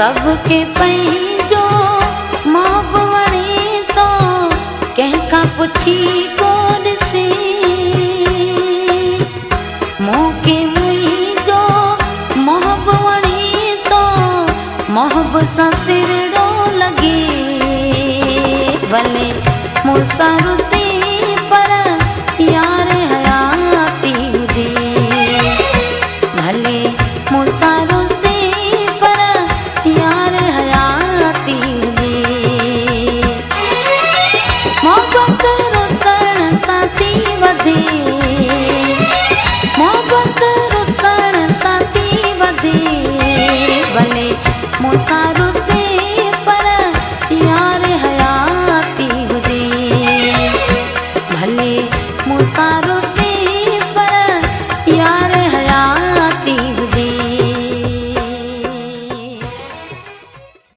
सबके पंहिंजो मोहब वणे तो कंहिंखां पुछी को ॾिसे मूंखे मुंहिंजो मोहब वणे तो मोहब सां सिरड़ो लॻे भले मूंसां रुसे पर यार हयाती हुजे भले मूंसां रुसे पर यार हयाती हुजे मोहब्बत रुसण सां थी वधे मोहब्बत रुसण सां थी वधे भले मूंसां